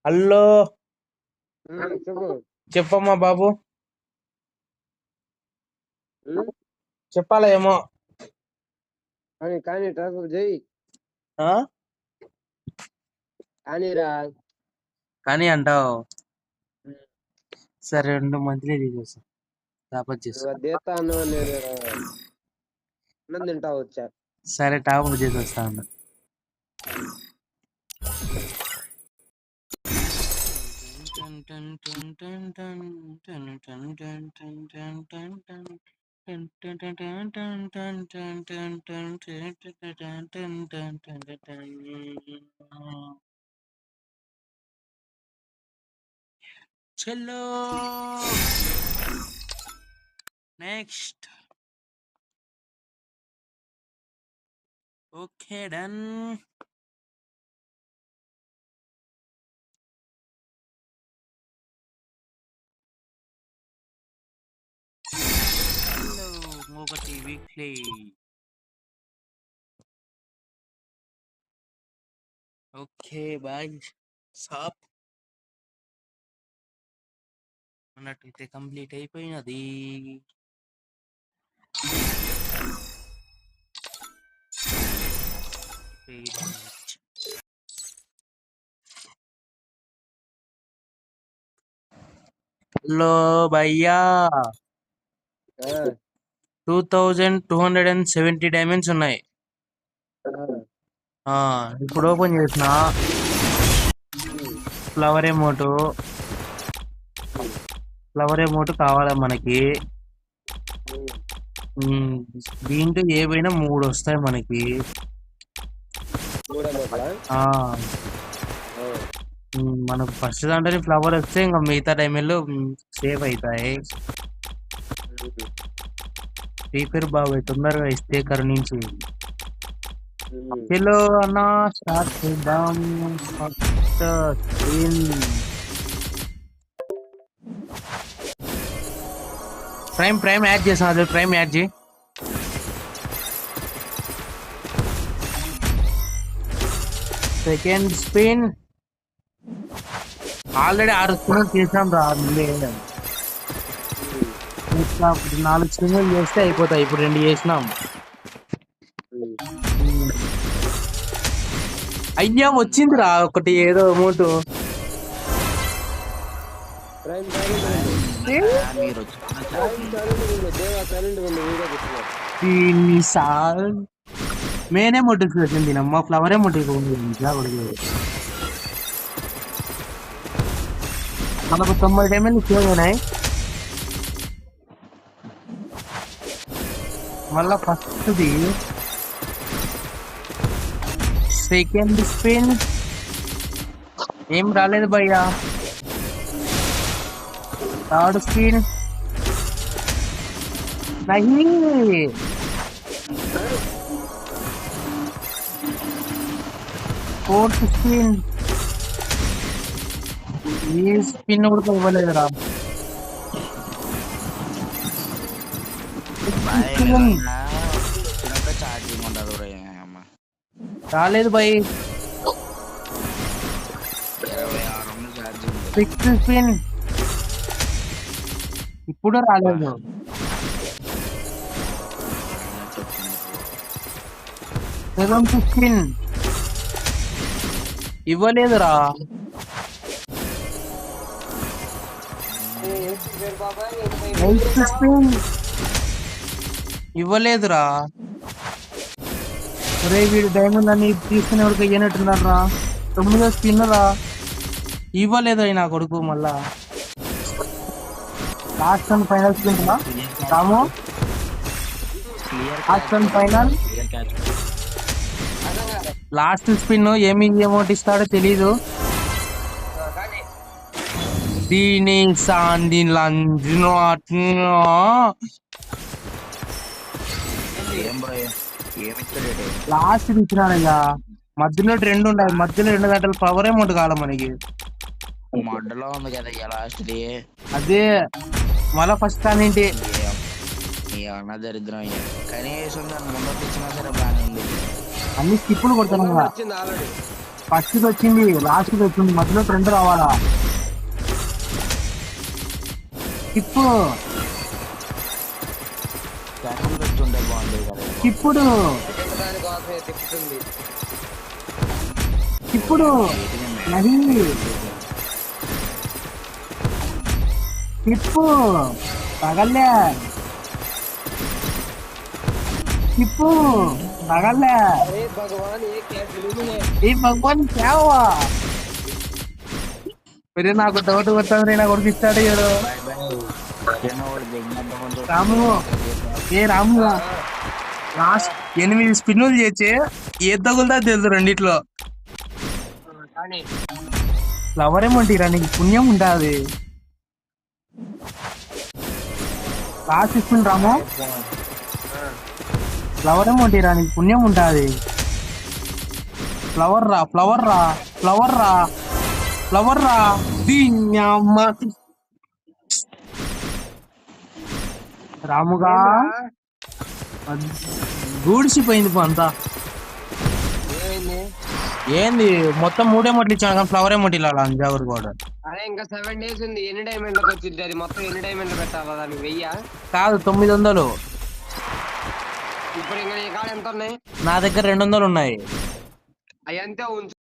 Hello చెప్పు. చెప్పమ్మా బాబు, చెప్పాలా ఏమో. కానీ ట్రాన్స్ఫర్ చేయి ఆ కానీరా. కానీ అంటావు. సరే 2 మంత్లీ తీసేస్తా, టాపప్ చేస్తా. దేతా అన్న నేను అన్నం తింటా వచ్చా. సరే టాపప్ చేసి వస్తా అన్న. చలో నెక్స్ట్. Okay done. ఒకటి వీక్లీ. ఓకే బాయ్ సాప్ అన్నట్టయితే కంప్లీట్ అయిపోయినది. హలో భయ్యా, 2270 డైమండ్స్ ఉన్నాయి. ఇప్పుడు ఓపెన్ చేసిన ఫ్లవర్ ఎమోట్ కావాలా మనకి. దీంట్లో ఏవైనా 3 వస్తాయి మనకి. మనకు ఫస్ట్ దాంట్లో ఫ్లవర్ వస్తే ఇంకా మిగతా టైంలో సేవ్ అవుతాయి. స్పీకర్ బాబాయ్ తొందరగా ఇస్తే కరుణించి. హలో అన్న, స్టార్ట్ చేద్దాం. ప్రైమ్ యాడ్ చేసాం, అది ప్రైమ్ యాడ్ చేయి. సెకండ్ స్పిన్ ఆల్రెడీ 6 స్పిన్లు చేసాం రా. 4 స్పిన్లు చేస్తే అయిపోతాయి. ఇప్పుడు 2 చేసినాం. అయ్యా వచ్చిందిరా ఒకటి ఏదో అమౌంట్. మేనే మొట్టికి వచ్చింది నమ్మ, ఫ్లవరే మొట్టికి మనకు 90 డైమండ్లు సేవ్ అయినాయి. మళ్ళా ఫస్ట్ది సెకండ్ స్పిన్ ఏం రాలేదు భయ్యా. థర్డ్ స్పిన్ ఫోర్త్ స్పిన్ ఈ స్పిన్ కూడా ఇవ్వలేదురా. రాలేదు భయ్. సిక్స్త్ స్పిన్ ఇప్పుడు రాలేదు. సెవెంత్ స్పిన్ ఇవ్వలేదురా. ఎయిత్ స్పిన్ ఇవ్వలేదురా. ఒరే వీడు డైమండ్ అని తీసుకునే వాడికి అయ్యనట్టున్నారు రా. 9వ స్పిన్ రా, ఇవ్వలేదు నా కొడుకు. మళ్ళా లాస్ట్ అండ్ ఫైనల్ స్పిన్ రా రాము. లాస్ట్ స్పిన్ ఏమి అమౌంట్ ఇస్తాడో తెలీదు. దీని లాస్ట్ ఇచ్చినాడయ్యా. మధ్యలో 2 ఉన్నాయి, మధ్యలో 2 గంటలు పవర్ అమౌంట్ కావాలి మనకి. మడ్డలో ఉంది కదా లాస్ట్ అదే మళ్ళా ఫస్ట్ కానింటి అన్న దరిద్రం. కనీసం దాన్ని ముందు ఇచ్చినా సరే బాగానే ఉంది. అన్ని స్కిప్పులు కొడతాను. ఫస్ట్ వచ్చింది, లాస్ట్ వచ్చింది, మధ్యలో ట్రెండ్ రావాలా. ఇప్పుడు సెకండ్ పెట్టుంటే బాగుండేది కదా. ఇప్పుడు దానికోసమే తిప్పుతుంది. ఇప్పుడు నహి టిప్పు తగలే, టిప్పు తగలే. अरे भगवान ये क्या जुलूम है. ఏ భగవాన్ క్యా హువా? మరి నాకు డౌట్ వస్తుంది, నా కొడుకు ఇస్తాడు ఏడు. Bye bye. చిన్న వాడు దిగినంత ముందు రాము, ఏ రాము, లాస్ట్ 8 స్పిన్నులు చేసి ఏ తగులుతా తెలుసు రెండిట్లో. కానీ ఫ్లవర్ ఏమంటారా, నీకు పుణ్యం ఉంటుంది. లాస్ట్ స్పిన్ రాము, ఫ్లవర్ ఏమంటారా, నీకు పుణ్యం ఉంటుంది. ఫ్లవర్ రా, ఫ్లవర్ రా, ఫ్లవర్ రా, ఫ్లవర్ రా. దీన్యమ్మ రాముగా గూడిసిపోయింది పో అంతా. ఏమైంది. ఏంది మొత్తం 3 ఎమోట్లు ఇచ్చాను కానీ ఫ్లవర్ ఎమోట్ ఇలా అంజాగురు కూడా అరే ఇంకా 7 days ఉంది. ఎన్ని డైమండ్లకు వచ్చింది అది? మొత్తం ఎన్ని డైమండ్లు పెట్టాలా దానికి? 1000. కాదు 900. ఇప్పుడు ఇంకా నీ కాడ ఎంత ఉన్నాయి? నా దగ్గర 200 ఉన్నాయి. అవి అంతే ఉంచు.